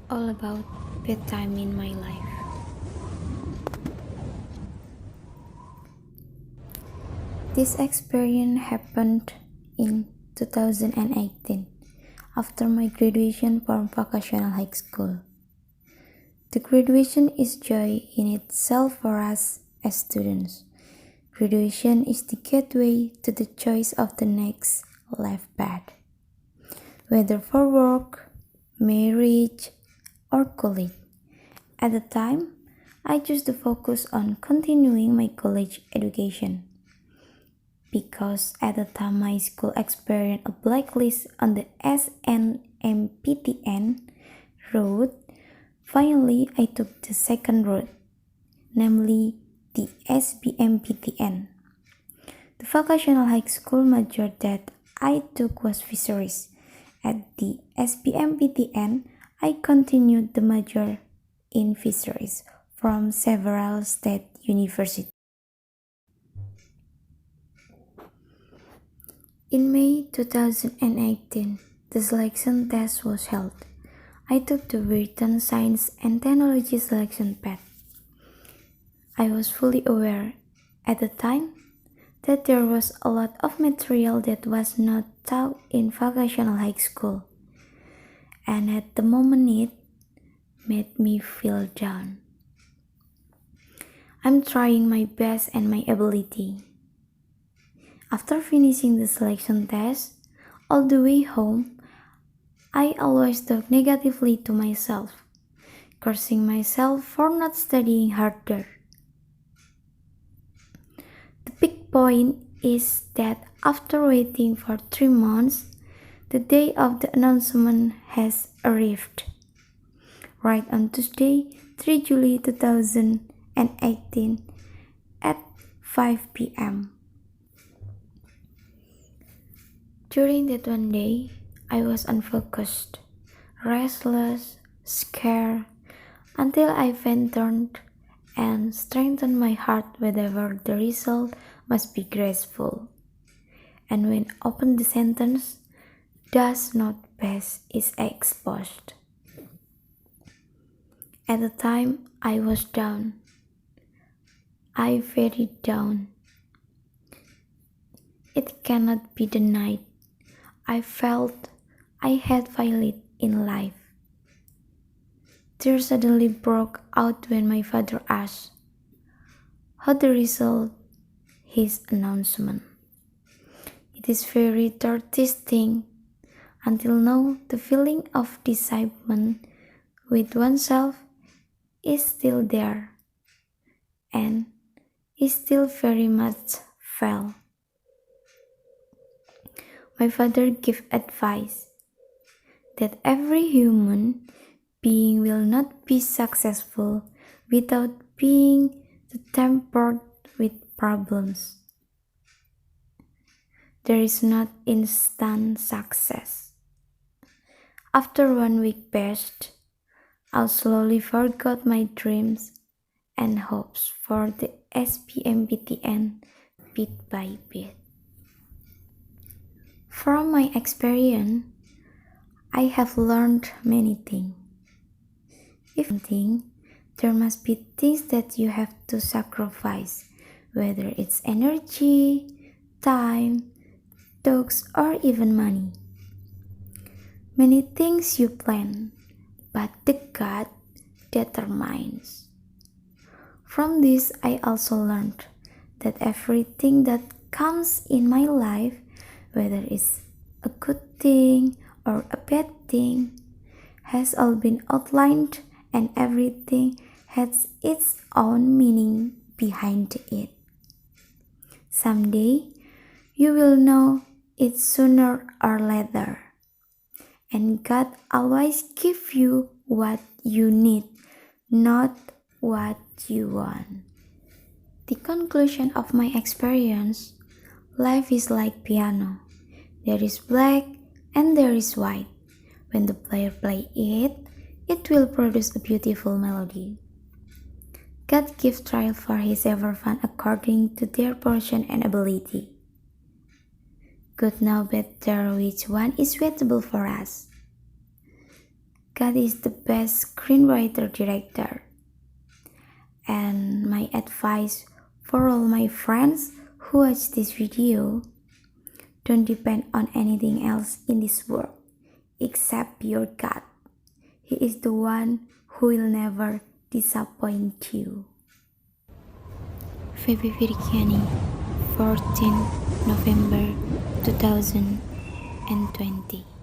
all about bedtime in my life. This experience happened in 2018 after my graduation from vocational high school. The graduation is joy in itself for us as students. Graduation is the gateway to the choice of the next life path, whether for work, marriage, or college. At the time, I chose to focus on continuing my college education because at the time my school experienced a blacklist on the SNMPTN route. Finally, I took the second route, namely the SBMPTN. The vocational high school major that I took was fisheries. At the SBMPTN, I continued the major in fisheries from several state universities. In May 2018, the selection test was held. I took the written science and technology selection path. I was fully aware at the time that there was a lot of material that was not taught in vocational high school, and at the moment it made me feel down. I'm trying my best and my ability. After finishing the selection test, all the way home, I always talk negatively to myself, cursing myself for not studying harder. The big point is that after waiting for 3 months, the day of the announcement has arrived. Right on Tuesday, 3 July 2018 at 5 p.m. During that one day, I was unfocused, restless, scared, until I ventured and strengthened my heart whether the result must be graceful. And when opened the sentence, does not pass is exposed. At the time, I was down. I very down. It cannot be denied. I felt I had failed in life. Tears suddenly broke out when my father asked how the result his announcement. It is very thing. Until now, the feeling of disappointment with oneself is still there and is still very much felt. My father gave advice that every human being will not be successful without being tempered with problems. There is not instant success. After 1 week passed, I slowly forgot my dreams and hopes for the SPMBTN bit by bit. From my experience, I have learned many things. If something, there must be things that you have to sacrifice, whether it's energy, time, dogs, or even money. Many things you plan, but the God determines. From this, I also learned that everything that comes in my life, whether it's a good thing or a bad thing, has all been outlined and everything has its own meaning behind it. Someday, you will know it sooner or later. And God always gives you what you need, not what you want. The conclusion of my experience, life is like piano. There is black and there is white. When the player plays it, it will produce a beautiful melody. God gives trial for his ever fun according to their portion and ability. Good know better which one is suitable for us. God is the best screenwriter director. And my advice for all my friends who watch this video, don't depend on anything else in this world except your God. He is the one who will never disappoint you. Feby Virgiani, 14 November 2020.